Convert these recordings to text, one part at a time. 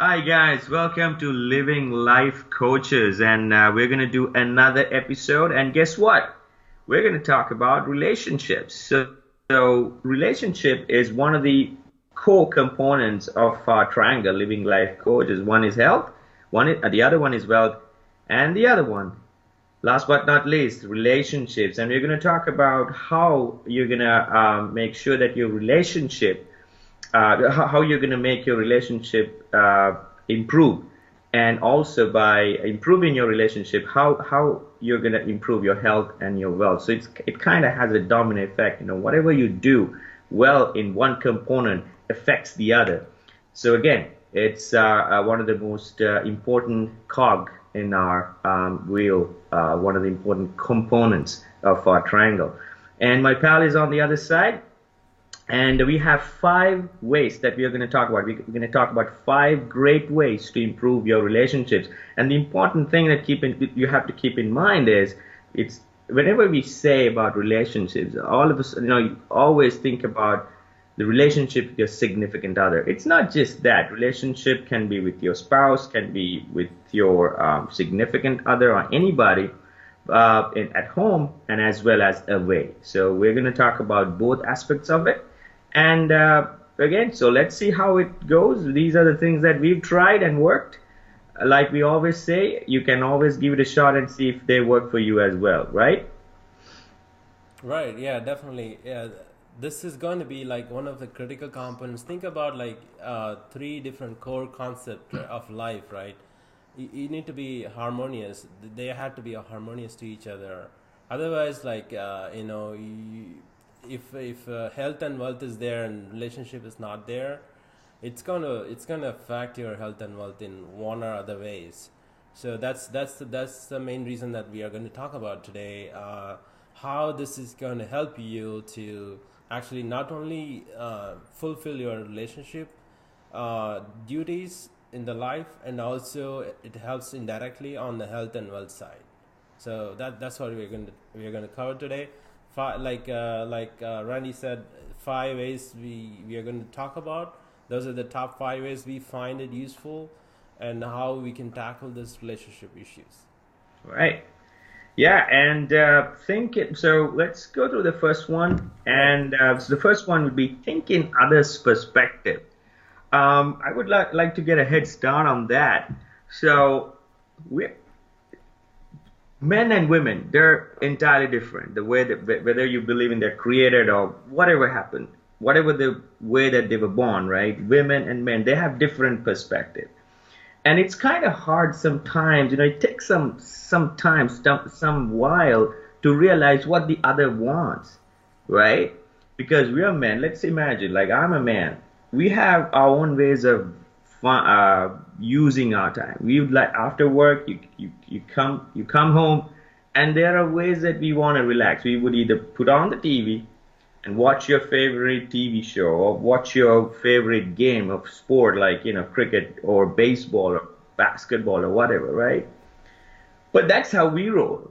Hi guys, welcome to Living Life Coaches, and we're going to do another episode. And guess what? We're going to talk about relationships. So relationship is one of the core components of our triangle, Living Life Coaches. One is health, the other one is wealth, and the other one, last but not least, relationships. And we're going to talk about how you're going to make sure that your relationship how you're going to make your relationship improve, and also by improving your relationship, how you're going to improve your health and your wealth. So it kind of has a domino effect. Whatever you do well in one component affects the other. So again, it's one of the most important cog in our wheel, one of the important components of our triangle. And my pal is on the other side. And we have 5 ways that we are going to talk about. We're going to talk about 5 great ways to improve your relationships. And the important thing that you have to keep in mind is, it's whenever we say about relationships, all of us, you always think about the relationship with your significant other. It's not just that. Relationship can be with your spouse, can be with your significant other, or anybody at home and as well as away. So we're going to talk about both aspects of it. And again, so let's see how it goes. These are the things that we've tried and worked. Like we always say, you can always give it a shot and see if they work for you as well, right? Right, yeah, definitely. Yeah, this is going to be like one of the critical components. Think about like three different core concepts of life, right? You need to be harmonious. They have to be harmonious to each other. Otherwise, like if health and wealth is there and relationship is not there, it's gonna affect your health and wealth in one or other ways. So that's the main reason that we are going to talk about today. How this is going to help you to actually not only fulfill your relationship duties in the life, and also it helps indirectly on the health and wealth side. So that's what we're going to cover today. Randy said, 5 ways we are going to talk about. Those are the top 5 ways we find it useful, and how we can tackle this relationship issues. Right. Yeah, and think it. So let's go to the first one, Right. and so the first one would be thinking others' perspective. I would like to get a head start on that. So we men and women, they're entirely different. The way that whether you believe in they're created or whatever happened, whatever the way that they were born, right? Women and men, they have different perspective. And it's kind of hard sometimes, it takes some time, some while to realize what the other wants, right? Because we are men. Let's imagine, like I'm a man. We have our own ways of using our time. We would like after work, you come home, and there are ways that we want to relax. We would either put on the TV and watch your favorite TV show, or watch your favorite game of sport, like cricket or baseball or basketball or whatever, right? But that's how we roll,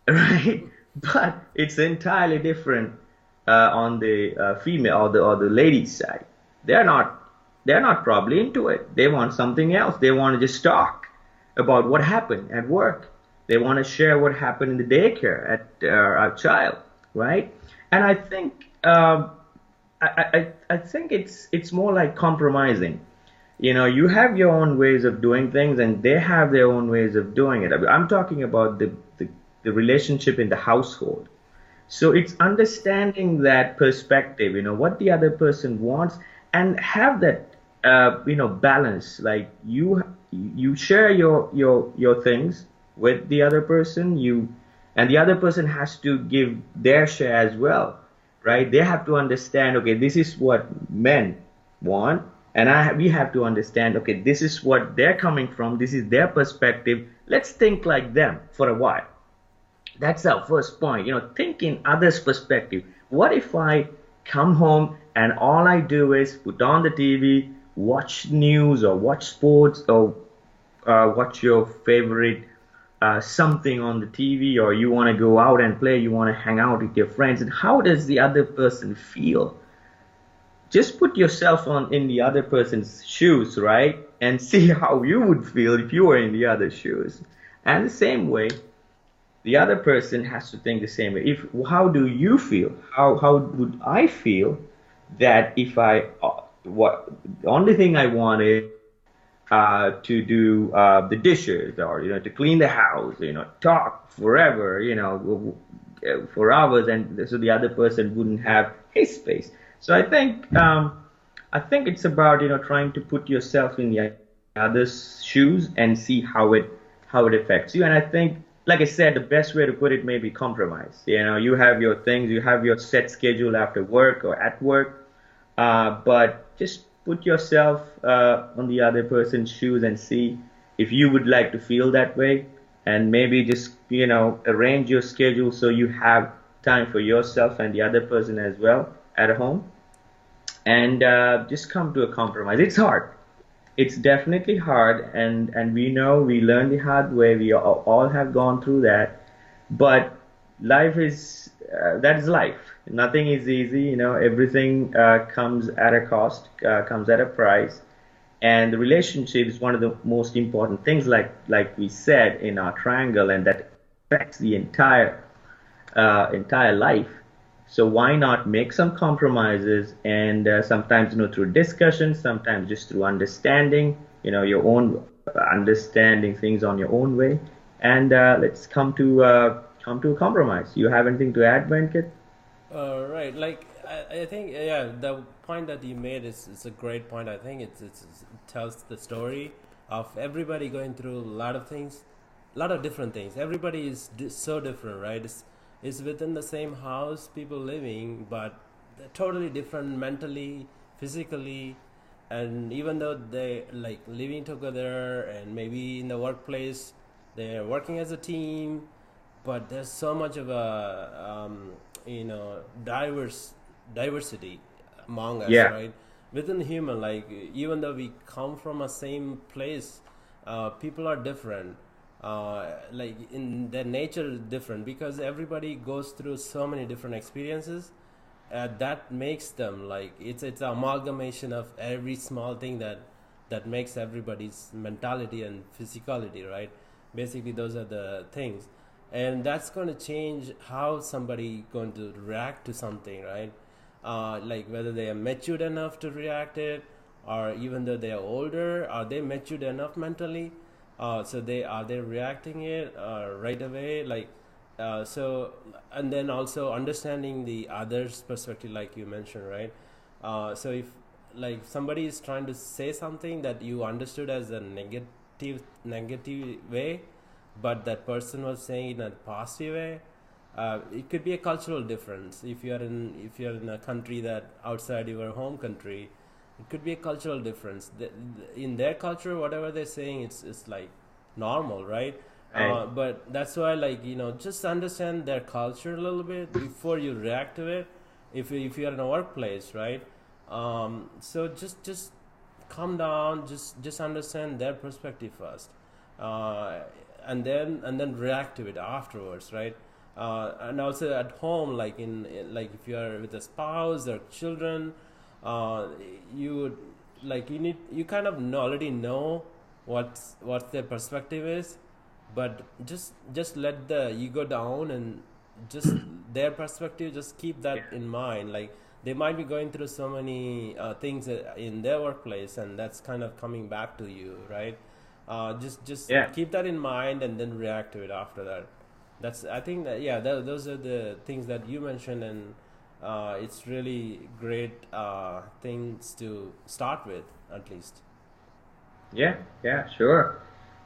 right? But it's entirely different on the female or the ladies side. They're not they're not probably into it. They want something else. They want to just talk about what happened at work. They want to share what happened in the daycare at our child, right? And I think I think it's more like compromising. You have your own ways of doing things, and they have their own ways of doing it. I'm talking about the relationship in the household. So it's understanding that perspective, what the other person wants, and have that, balance. Like you share your things with the other person, and the other person has to give their share as well, right? They have to understand, okay, this is what men want, and we have to understand, okay, this is what they're coming from, this is their perspective. Let's think like them for a while. That's our first point. Thinking others' perspective. What if I come home and all I do is put on the TV, watch news or watch sports, or watch your favorite something on the TV, or you want to go out and play, you want to hang out with your friends, and how does the other person feel? Just put yourself on in the other person's shoes, right? and see how you would feel if you were in the other shoes. And the same way, the other person has to think the same way. If how do you feel? How would I feel that if I what the only thing I want is to do the dishes, or to clean the house, talk forever, for hours, and so the other person wouldn't have his space. So I think it's about trying to put yourself in the other's shoes and see how it affects you. And I think, like I said, the best way to put it may be compromise. You have your things, you have your set schedule after work or at work, but just put yourself on the other person's shoes and see if you would like to feel that way, and maybe just arrange your schedule so you have time for yourself and the other person as well at home, and just come to a compromise. It's hard. It's definitely hard, and we know we learn the hard way. We all have gone through that, but life is that is life. Nothing is easy. Everything comes at a cost, comes at a price, and the relationship is one of the most important things, like we said in our triangle, and that affects the entire life. So why not make some compromises, and sometimes through discussion, sometimes just through understanding, your own understanding things on your own way, and let's come to a compromise. You have anything to add, Venkat? Right. Like I think, yeah, the point that you made is a great point. I think it tells the story of everybody going through a lot of things, a lot of different things. Everybody is so different, right? It's within the same house, people living, but they're totally different mentally, physically, and even though they like living together and maybe in the workplace, they're working as a team, but there's so much of a diversity among us, Yeah. right? Within human, like even though we come from a same place, people are different. Like in their nature is different because everybody goes through so many different experiences. That makes them like it's an amalgamation of every small thing that makes everybody's mentality and physicality, right? Basically, those are the things, and that's going to change how somebody going to react to something, right? Like whether they are matured enough to react it, or even though they are older, are they matured enough mentally? So they reacting it right away, like so, and then also understanding the other's perspective, like you mentioned, right? So if like somebody is trying to say something that you understood as a negative way, but that person was saying in a positive way, it could be a cultural difference. If you're in a country that outside your home country, it could be a cultural difference. In their culture, whatever they're saying, it's like normal, right? Right. But that's why, like, just understand their culture a little bit before you react to it. If you're in a workplace, right? So just calm down, just understand their perspective first, uh, and then react to it afterwards, right? And also at home, like like if you are with a spouse or children, uh, you would like you kind of already know what their perspective is, but just let the ego down and just their perspective, just keep that Yeah. in mind. Like they might be going through so many things in their workplace, and that's kind of coming back to you, right? Just Yeah. keep that in mind and then react to it after that. That's I think that, yeah, those are the things that you mentioned, and it's really great things to start with, at least. Yeah. Yeah. Sure.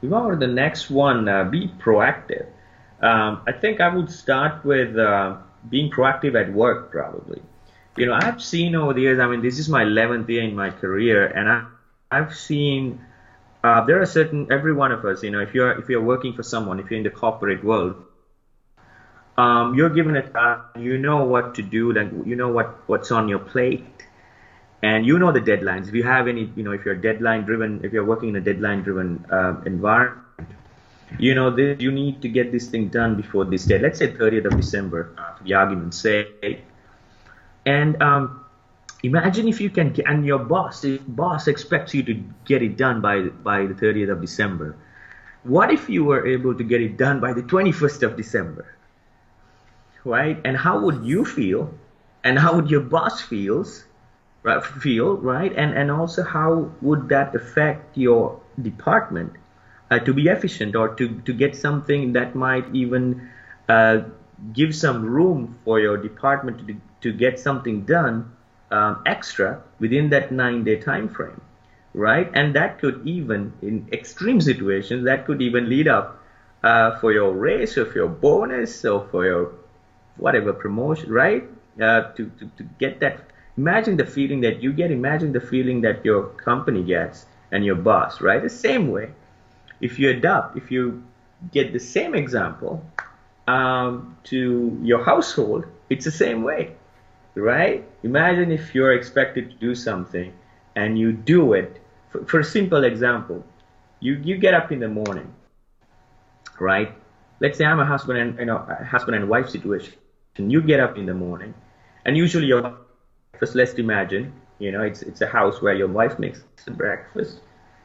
We move on to the next one. Be proactive. I think I would start with being proactive at work, probably. I've seen over the years. I mean, this is my 11th year in my career, and I've seen there are certain every one of us. If you're working for someone, if you're in the corporate world, you're given a task. You know what to do. Like you know what's on your plate, and you know the deadlines. If you have any, if you're deadline driven, if you're working in a deadline driven environment, this, you need to get this thing done before this date. Let's say 30th of December, for the argument's sake. And Imagine if you can get, and your boss, if boss expects you to get it done by the 30th of December, what if you were able to get it done by the 21st of December, right? And how would That's you feel? And how would your boss feel, right? And also how would that affect your department to be efficient or to get something that might even uh, give some room for your department to get something done extra within that 9 day time frame, right? And that could even, in extreme situations, that could even lead up for your raise or for your bonus or for your whatever promotion, right? To get that, imagine the feeling that you get, imagine the feeling that your company gets and your boss, right? The same way, if you get the same example to your household, it's the same way, right? Imagine if you're expected to do something and you do it. For a simple example, you get up in the morning, right? Let's say I'm a husband and a husband and wife situation. You get up in the morning, and usually your breakfast. Let's imagine, it's a house where your wife makes the breakfast.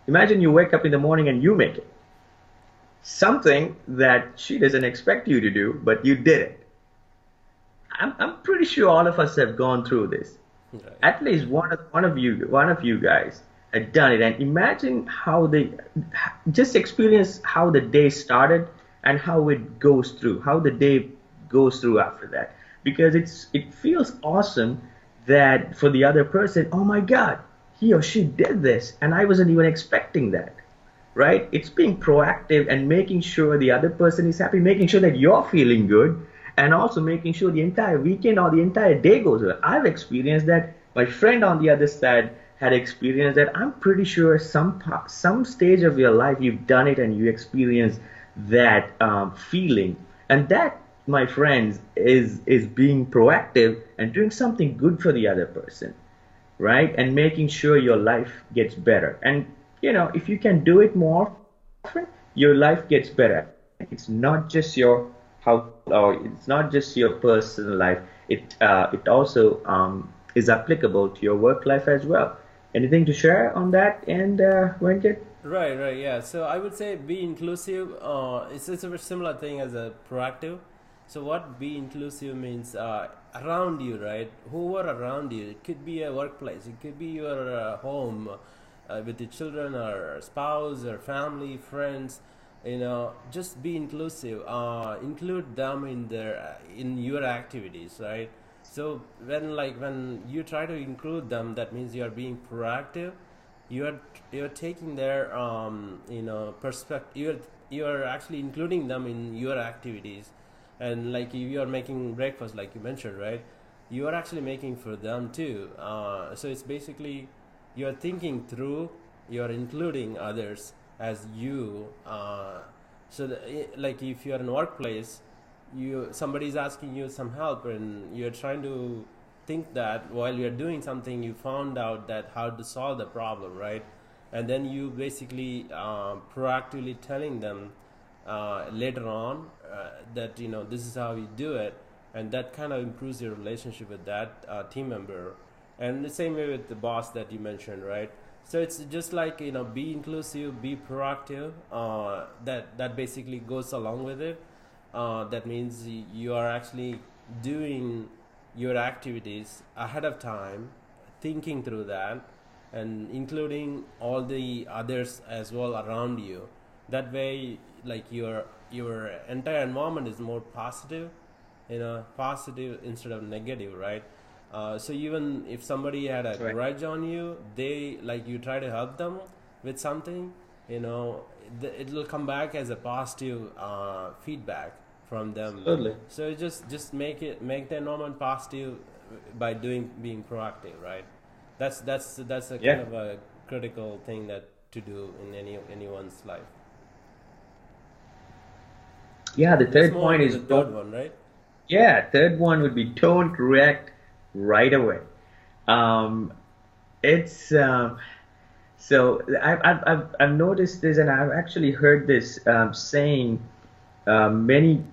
Imagine you wake up in the morning and you make it. Something that she doesn't expect you to do, but you did it. I'm pretty sure all of us have gone through this. right. At least one of you guys had done it. And imagine how they just experience how the day started and how it goes through, how the day goes through after that. Because it feels awesome that for the other person, oh my God, he or she did this, and I wasn't even expecting that. Right? It's being proactive and making sure the other person is happy, making sure that you're feeling good, and also making sure the entire weekend or the entire day goes well. I've experienced that. My friend on the other side had experienced that. I'm pretty sure some stage of your life you've done it and you experience that feeling, and that, my friends, is being proactive and doing something good for the other person, right? And making sure your life gets better. And if you can do it more often, your life gets better. It's not just your how, or it's not just your personal life. It also is applicable to your work life as well. Anything to share on that? And Venkat? Right, right, yeah. So I would say be inclusive. It's a very similar thing as a proactive. So what be inclusive means around you, right? Who are around you? It could be a workplace. It could be your home with your children or spouse or family, friends. Just be inclusive. Include them in your activities, right? So when you try to include them, that means you are being proactive. You're taking their perspective. You're actually including them in your activities, and like if you are making breakfast, like you mentioned, right? You are actually making for them too. So it's basically you're thinking through. You're including others as you. Like if you're in a workplace, somebody's asking you some help, and you're trying to think that while you're doing something you found out that how to solve the problem, right? And then you basically proactively telling them later on that this is how you do it, and that kind of improves your relationship with that team member. And the same way with the boss that you mentioned, right? So it's just like be inclusive, be proactive. That basically goes along with it. That means you are actually doing your activities ahead of time, thinking through that, and including all the others as well around you. That way, like your entire environment is more positive, positive instead of negative, right? So even if somebody had a Right. grudge on you, they like you try to help them with something, you know, it will come back as a positive feedback from them. Absolutely. So just make the environment positive by being proactive, right? That's a kind Yeah. of a critical thing that to do in anyone's life. Yeah, the Let's third move on point to is the third one, right? yeah, third one would be don't react right away. Um, it's so I've noticed this, and I've actually heard this saying many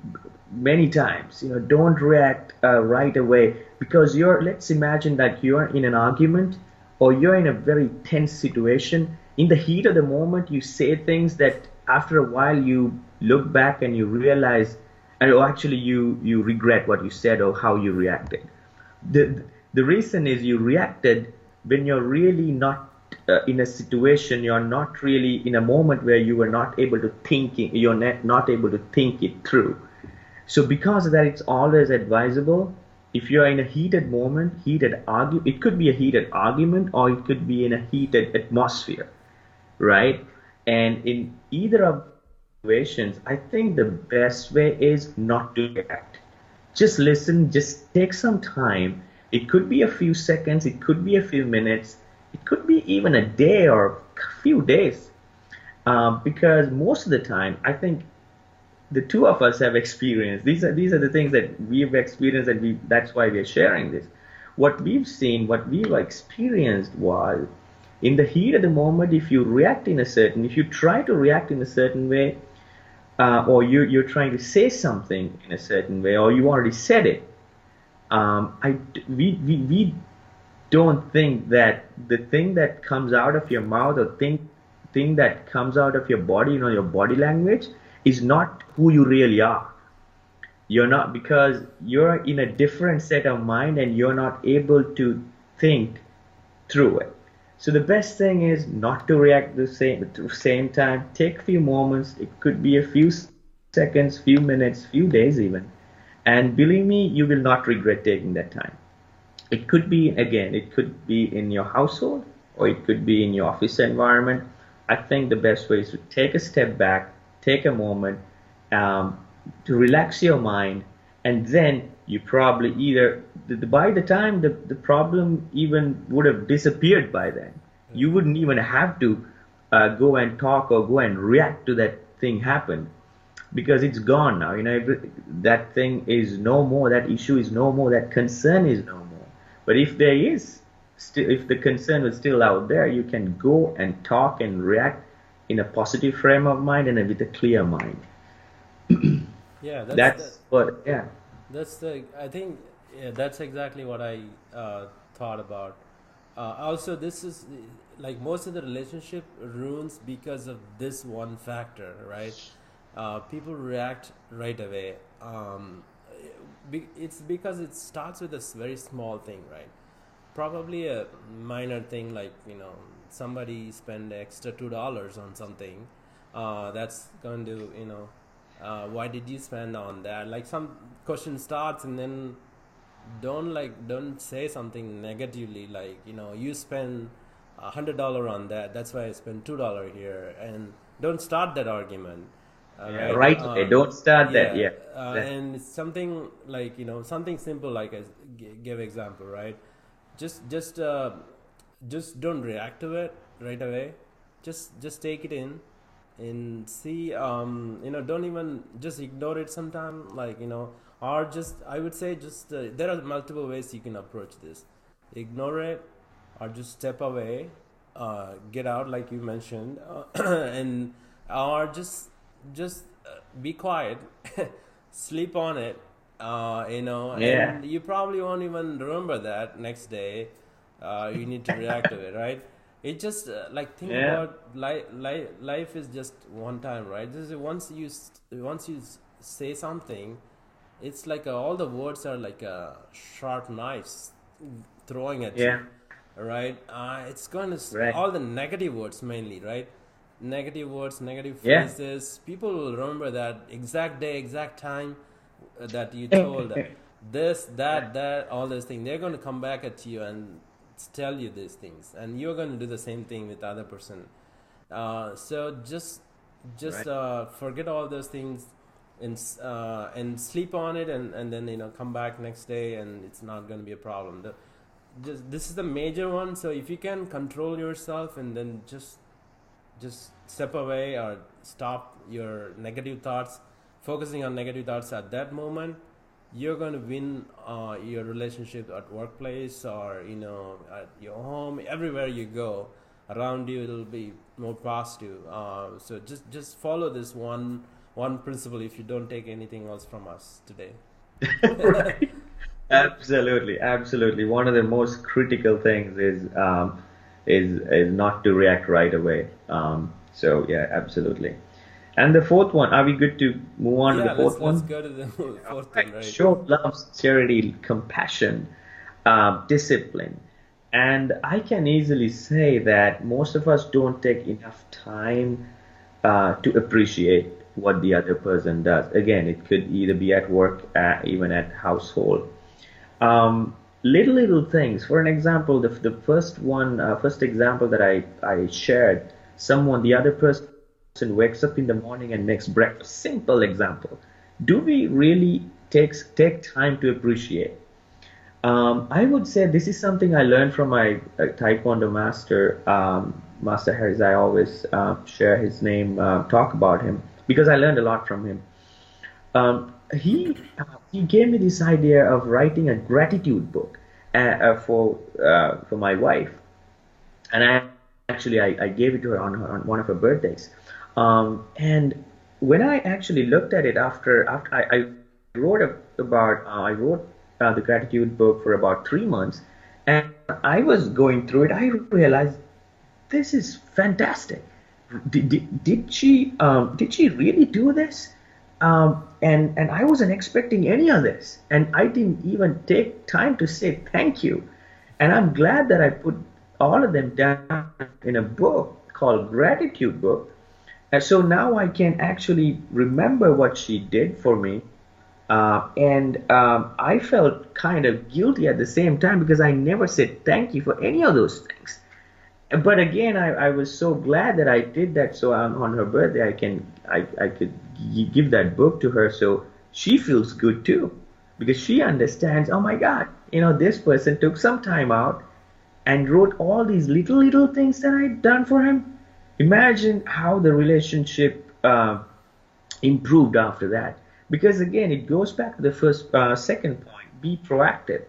many times. Don't react right away, because let's imagine that you're in an argument or you're in a very tense situation. In the heat of the moment, you say things that after a while you look back and you realize, and actually you regret what you said or how you reacted. The reason is you reacted when you're really not in a situation, you're not really in a moment where you were not able to you're not able to think it through. So because of that, it's always advisable, if you're in a heated moment, it could be a heated argument or it could be in a heated atmosphere, right? And in either of situations, I think the best way is not to react. Just listen, just take some time. It could be a few seconds, it could be a few minutes, it could be even a day or a few days. Because most of the time, I think the two of us have experienced. These are the things that we've experienced, and that's why we're sharing this. What we've seen, what we've experienced was, in the heat of the moment, if you try to react in a certain way, or you're trying to say something in a certain way, or you already said it, we don't think that the thing that comes out of your mouth, or thing that comes out of your body, your body language, is not who you really are. You're not, because you're in a different set of mind and you're not able to think through it. So the best thing is not to react at the same time. Take a few moments. It could be a few seconds, few minutes, few days even. And believe me, you will not regret taking that time. It could be in your household or it could be in your office environment. I think the best way is to take a step back, take a moment, um, to relax your mind, and then you probably by the time the problem even would have disappeared by then. You wouldn't even have to go and talk or go and react to that thing happen, because it's gone now. That thing is no more, that issue is no more, that concern is no more. But if the concern was still out there, you can go and talk and react in a positive frame of mind and with a clear mind. Yeah, That's what, yeah. that's the I think yeah, that's exactly what I thought about. Also, this is like most of the relationship ruins because of this one factor, right? People react right away. It's because it starts with a very small thing, right? Probably a minor thing, like somebody spend extra $2 on something. That's going to why did you spend on that? Like some question starts, and then don't say something negatively, like you spend $100 on that. That's why I spent $2 here, and don't start that argument. Yeah, Right? right away. Don't start that. Yeah, Yeah. and something like something simple, like I give example, right? Just just uh, just don't react to it right away. Just take it in and see. Don't even just ignore it sometime, like or just I would say just there are multiple ways you can approach this. Ignore it, or just step away, get out like you mentioned, and or just be quiet, sleep on it, Yeah. and you probably won't even remember that next day. You need to react to it, right? It just like think Yeah. about life is just one time, right? This is once you say something, it's like all the words are like sharp knives throwing at you, Yeah. right? It's going to Right. all the negative words mainly, right? Negative words, negative Yeah. phrases. People will remember that exact day, exact time that you told this, that, all those things. They're going to come back at you and tell you these things, and you're going to do the same thing with the other person. So just Right. forget all those things and sleep on it, and then come back next day, and it's not going to be a problem. Just this is the major one. So if you can control yourself, and then just step away or stop your negative thoughts, focusing on negative thoughts at that moment, you're going to win your relationship at workplace, or at your home, everywhere you go around you, it'll be more positive. So just follow this one one principle: if you don't take anything else from us today. Right. Absolutely, absolutely. One of the most critical things is not to react right away. So yeah, absolutely. And the fourth one, are we good to move on to Yeah, the fourth let's one? go to the All fourth right. one, right? Show love, sincerity, compassion, discipline. And I can easily say that most of us don't take enough time to appreciate what the other person does. Again, it could either be at work, even at household. Little things. For an example, the first example that I shared, the other person wakes up in the morning and makes breakfast. Simple example. Do we really take time to appreciate? I would say this is something I learned from my Taekwondo master, Master Harris. I always share his name, talk about him because I learned a lot from him. He gave me this idea of writing a gratitude book for my wife, and I gave it to her on one of her birthdays. And when I actually looked at it after I wrote the gratitude book for about 3 months, and I was going through it. I realized this is fantastic. Did she really do this? And I wasn't expecting any of this, and I didn't even take time to say thank you. And I'm glad that I put all of them down in a book called Gratitude Book. And so now I can actually remember what she did for me. And I felt kind of guilty at the same time because I never said thank you for any of those things. But again, I was so glad that I did that. So on her birthday, I could give that book to her, so she feels good too, because she understands. Oh my God, this person took some time out and wrote all these little things that I'd done for him. Imagine how the relationship improved after that. Because again, it goes back to the second point: be proactive.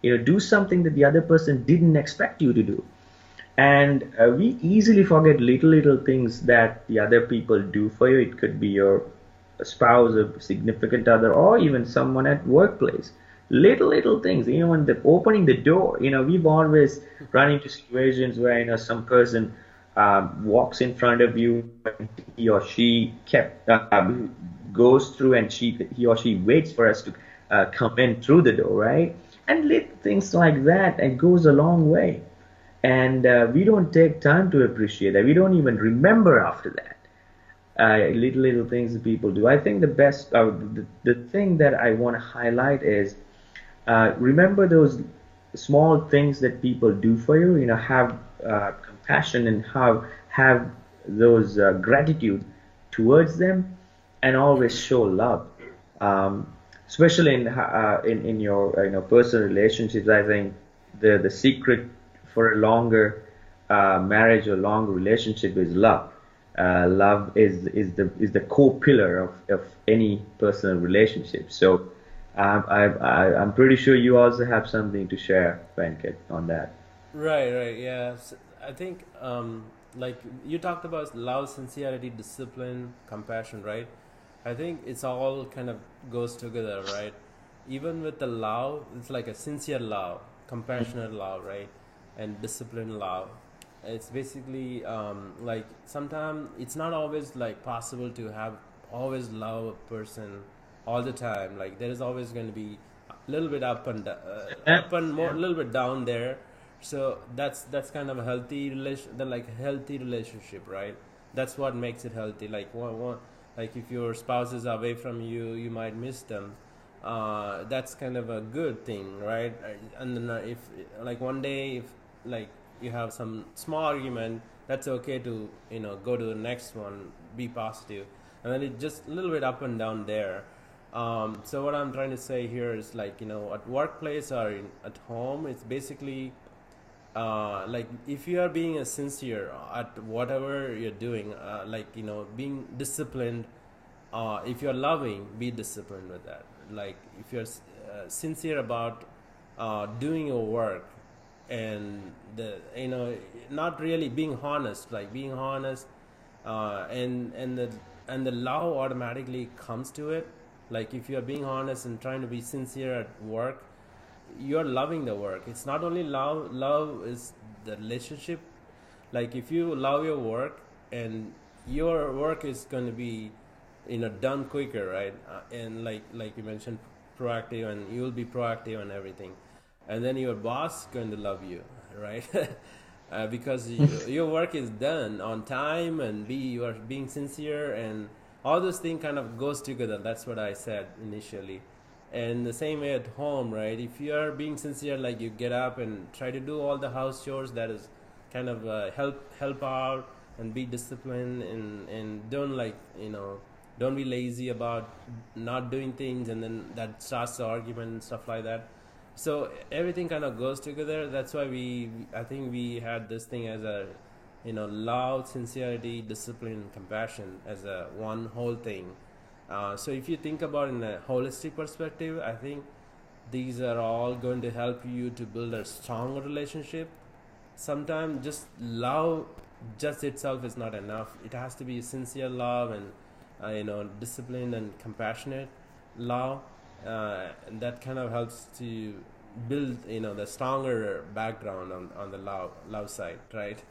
Do something that the other person didn't expect you to do. And we easily forget little things that the other people do for you. It could be your spouse, a significant other, or even someone at workplace. Little things, even the opening the door. We've always run into situations where some person walks in front of you, and he or she kept goes through, and he or she waits for us to come in through the door, right? And little things like that, and goes a long way. And we don't take time to appreciate that. We don't even remember after that. Little things that people do. I think the thing that I want to highlight is remember those small things that people do for you. Have compassion, and have those gratitude towards them, and always show love. Especially in your personal relationships. I think the secret for a longer marriage or long relationship is love. Love is the core pillar of any personal relationship. So I'm pretty sure you also have something to share, Venkat, on that. Right, yeah. I think, like you talked about love, sincerity, discipline, compassion, right? I think it's all kind of goes together, right? Even with the love, it's like a sincere love, compassionate love, right? And disciplined love. It's basically like sometimes it's not always like possible to have always love a person all the time. Like there is always going to be a little bit Yeah, up and more, a yeah. little bit down there. So that's kind of a healthy healthy relationship, right? That's what makes it healthy. Like like if your spouse is away from you, you might miss them. That's kind of a good thing, right? And then if like one day if like you have some small argument, that's okay to go to the next one, be positive, and then it just a little bit up and down there. So what I'm trying to say here is like at workplace or at home, it's basically like if you are being a sincere at whatever you're doing, like being disciplined. If you're loving, be disciplined with that. Like if you're sincere about doing your work, and the not really being honest, like being honest, and the and the love automatically comes to it. Like if you're being honest and trying to be sincere at work, you're loving the work. It's not only love. Love is the relationship. Like if you love your work, and your work is going to be, done quicker, right? And like you mentioned, proactive, and you will be proactive and everything, and then your boss is going to love you, right? Because your work is done on time, and you are being sincere, and all those things kind of goes together. That's what I said initially. And the same way at home, right? If you are being sincere, like you get up and try to do all the house chores, that is kind of help out and be disciplined, and don't don't be lazy about not doing things, and then that starts the argument and stuff like that. So everything kind of goes together. That's why I think we had this thing as a, love, sincerity, discipline, compassion as a one whole thing. So if you think about it in a holistic perspective, I think these are all going to help you to build a strong relationship. Sometimes just love just itself is not enough. It has to be sincere love, and disciplined and compassionate love. And that kind of helps to build the stronger background on the love side, right?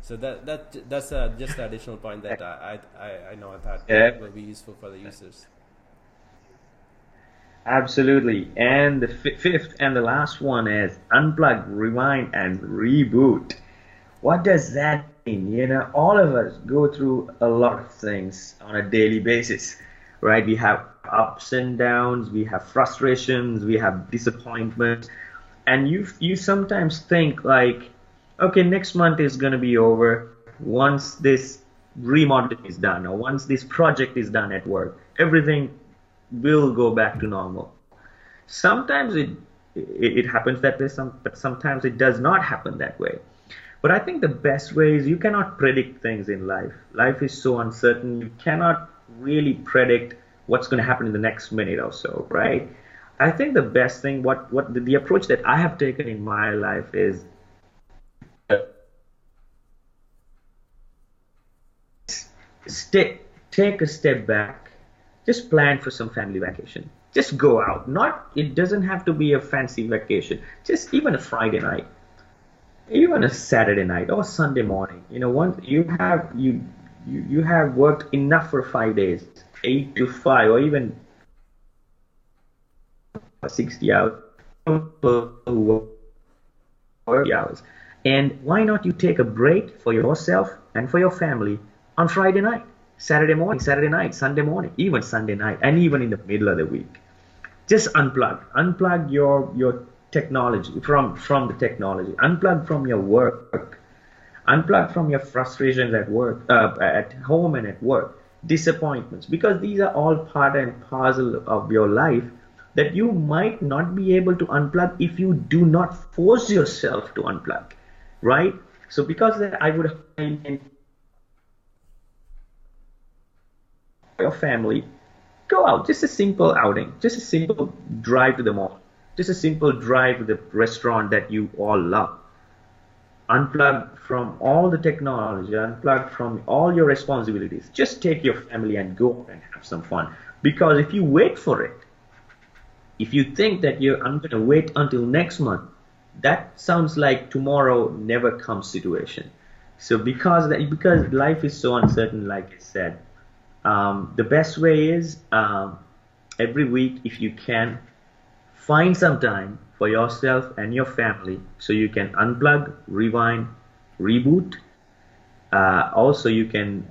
So that's just an additional point that I know I thought Yeah, will be useful for the users. absolutely. And the fifth and the last one is unplug, rewind, and reboot. What does that mean? All of us go through a lot of things on a daily basis, right? We have ups and downs, we have frustrations, we have disappointment, and you sometimes think like, okay, next month is going to be over once this remodeling is done, or once this project is done at work. Everything will go back to normal. Sometimes it happens that way, but sometimes it does not happen that way. But I think the best way is, you cannot predict things in life. Life is so uncertain. You cannot really predict what's going to happen in the next minute or so, right? I think the best thing, what the approach that I have taken in my life is, uh, take a step back, just plan for some family vacation. Just go out. Not, it doesn't have to be a fancy vacation. Just even a Friday night, even a Saturday night or Sunday morning. Once you have worked enough for 5 days, 8 to 5, or even 60 hours, hours. And why not you take a break for yourself and for your family on Friday night, Saturday morning, Saturday night, Sunday morning, even Sunday night, and even in the middle of the week. Just unplug your technology from the technology, unplug from your work, unplug from your frustrations at work, at home and at work, disappointments, because these are all part and parcel of your life that you might not be able to unplug if you do not force yourself to unplug, right? So because that, I would highly your family, go out, just a simple outing, just a simple drive to the mall, just a simple drive to the restaurant that you all love. Unplug from all the technology, unplug from all your responsibilities. Just take your family and go and have some fun. Because if you wait for it, if you think that I'm going to wait until next month, that sounds like tomorrow never comes situation. So because life is so uncertain, like I said, the best way is, every week, if you can, find some time for yourself and your family so you can unplug, rewind, reboot. Also, you can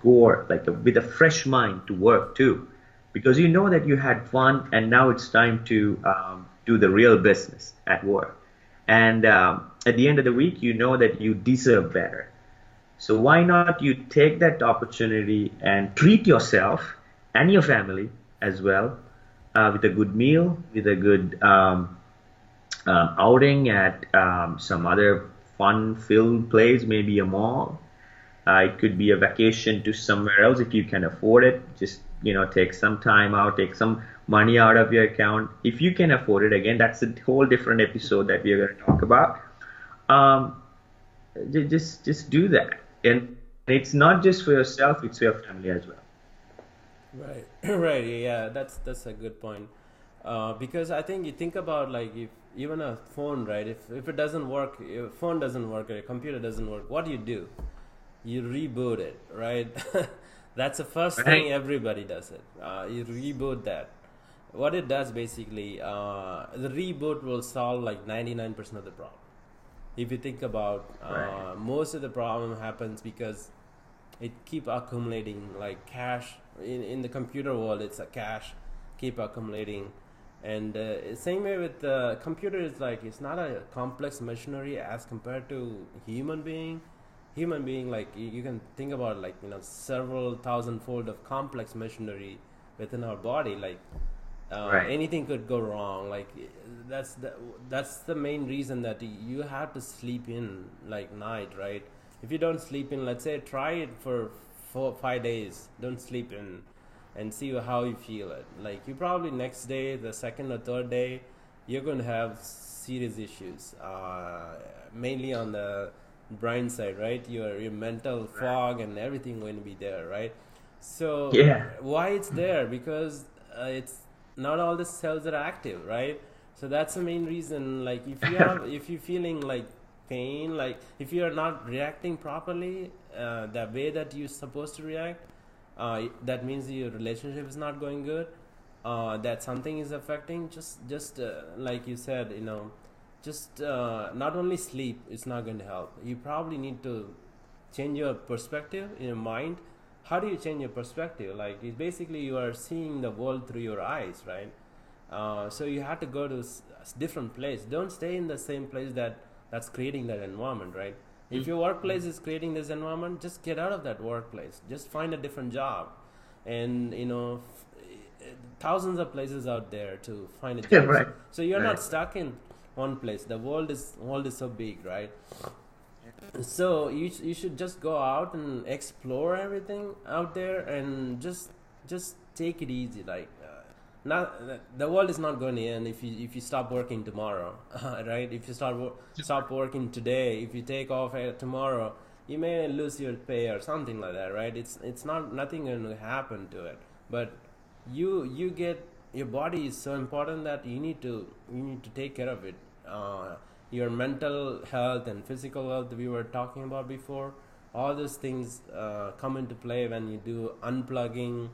go like with a fresh mind to work too, because you know that you had fun and now it's time to do the real business at work. And at the end of the week, you know that you deserve better. So why not you take that opportunity and treat yourself and your family as well, with a good meal, with a good outing at some other fun-filled place, maybe a mall. It could be a vacation to somewhere else if you can afford it. Just take some time out, take some money out of your account if you can afford it. Again, that's a whole different episode that we are going to talk about. Um, just do that, and it's not just for yourself; it's for your family as well. Right, right, yeah, that's a good point. Because I think you think about like if even a phone, right? If it doesn't work, if a phone doesn't work or a computer doesn't work, what do? You reboot it, right? That's the first Right. thing everybody does it. You reboot that. What it does basically, the reboot will solve like 99% of the problem. If you think about, Right. most of the problem happens because it keep accumulating like cash in the computer world. It's a cash keep accumulating, and same way with the computer is like it's not a complex machinery as compared to human being. Like you can think about like several thousand fold of complex machinery within our body. Like Right. anything could go wrong. Like that's the that's the main reason that you have to sleep in like night, right? If you don't sleep in, let's say, try it for 4 5 days. Don't sleep in, and see how you feel it. Like you probably next day, the second or third day, you're going to have serious issues. Mainly on the brain side, right? Your mental fog and everything going to be there, right? So Yeah. why it's there? Because it's not all the cells are active, right? So that's the main reason. Like if you feeling like pain, like if you are not reacting properly, the way that you're supposed to react, that means your relationship is not going good. That something is affecting. Just like you said, just not only sleep is not going to help. You probably need to change your perspective in your mind. How do you change your perspective? Like it's basically you are seeing the world through your eyes, right? So you have to go to different place. Don't stay in the same place that's creating that environment, right? If your workplace is creating this environment, just get out of that workplace. Just find a different job, and thousands of places out there to find a job. So, Right. so you're Right. not stuck in one place. The world is so big, right? So you should just go out and explore everything out there, and just take it easy. Like not the world is not going to end if you stop working tomorrow. Right? If you stop working today, if you take off tomorrow, you may lose your pay or something like that, right? It's not nothing going to happen to it. But you get your body is so important that you need to take care of it. Your mental health and physical health we were talking about before, all those things come into play when you do unplugging.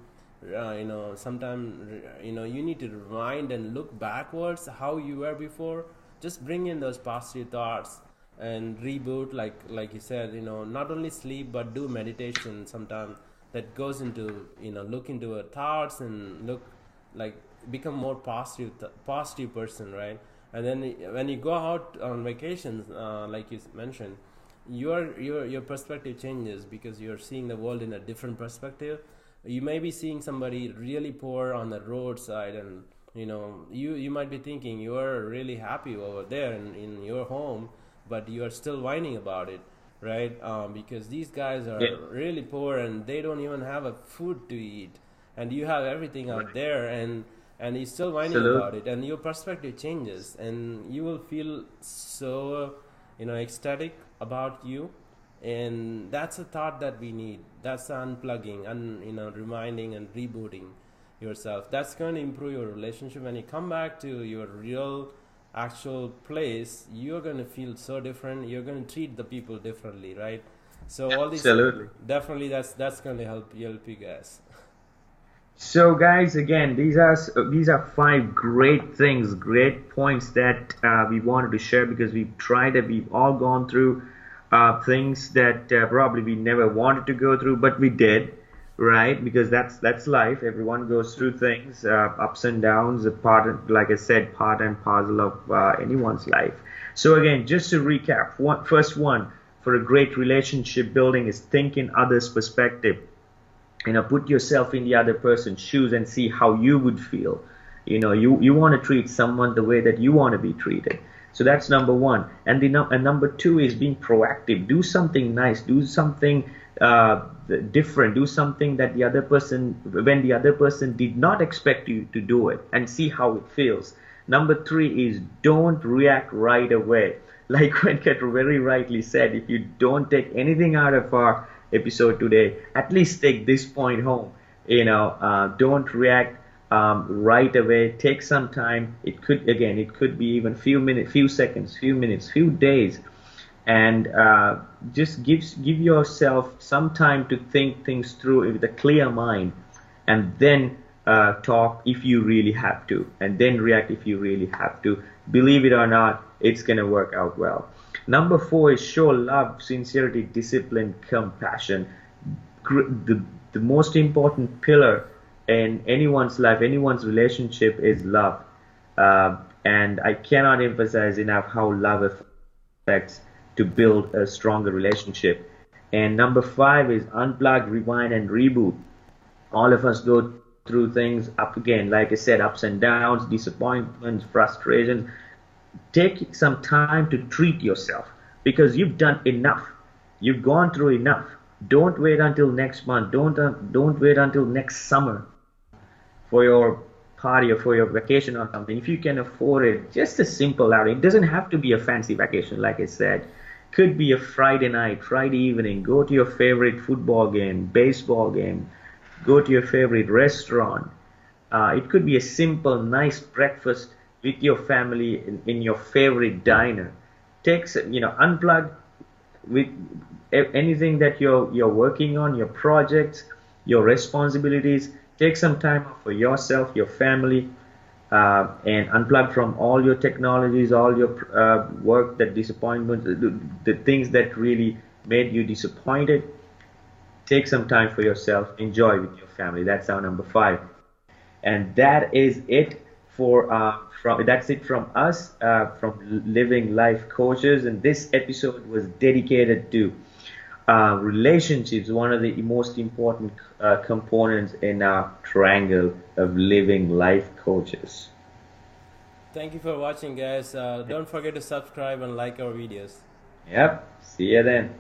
Sometimes you need to rewind and look backwards how you were before. Just bring in those positive thoughts and reboot, like you said, not only sleep but do meditation sometimes. That goes into look into your thoughts and look like become more positive person, right? And then when you go out on vacations, like you mentioned, your perspective changes because you're seeing the world in a different perspective. You may be seeing somebody really poor on the roadside, and you might be thinking you are really happy over there in your home, but you are still whining about it, right? Because these guys Yeah. are really poor and they don't even have a food to eat, and you have everything out Right. there, and you're still whining about Absolutely. it, and your perspective changes, and you will feel so ecstatic about you. And that's a thought that we need. That's unplugging and reminding and rebooting yourself. That's going to improve your relationship. When you come back to your real actual place, you're going to feel so different. You're going to treat the people differently, right? So all these, Absolutely. definitely that's going to help you guys. So, guys, again, these are five great things, great points that we wanted to share because we've tried it. We've all gone through things that probably we never wanted to go through, but we did, right? Because that's life. Everyone goes through things, ups and downs, a part, like I said, part and parcel of anyone's life. So, again, just to recap, first one for a great relationship building is think in others' perspective. Put yourself in the other person's shoes and see how you would feel. You want to treat someone the way that you want to be treated. So that's number one. And number two is being proactive. Do something nice, do something different, do something that the other person, when the other person did not expect you to do it, and see how it feels. Number three is don't react right away. Like Venkat very rightly said, if you don't take anything out of our episode today, at least take this point home. Don't react right away. Take some time. It could be even few minutes, few seconds, few minutes, few days, and just give yourself some time to think things through with a clear mind, and then talk if you really have to, and then react if you really have to. Believe it or not, it's gonna work out well. Number four is show love, sincerity, discipline, compassion. The most important pillar in anyone's life, anyone's relationship is love. And I cannot emphasize enough how love affects to build a stronger relationship. And number five is unplug, rewind, and reboot. All of us go through things up again, like I said, ups and downs, disappointments, frustrations. Take some time to treat yourself because you've done enough. You've gone through enough. Don't wait until next month. Don't wait until next summer for your party or for your vacation or something. If you can afford it, just a simple outing. It doesn't have to be a fancy vacation, like I said. Could be a Friday night, Friday evening. Go to your favorite football game, baseball game. Go to your favorite restaurant. It could be a simple, nice breakfast with your family in your favorite diner. Unplug with anything that you're working on, your projects, your responsibilities. Take some time for yourself, your family, and unplug from all your technologies, all your work, that disappointment, the things that really made you disappointed. Take some time for yourself, enjoy with your family. That's our number five, and that is it from us, from Living Life Coaches. And this episode was dedicated to relationships, one of the most important components in our triangle of Living Life Coaches. Thank you for watching, guys. Don't forget to subscribe and like our videos. Yep. See you then.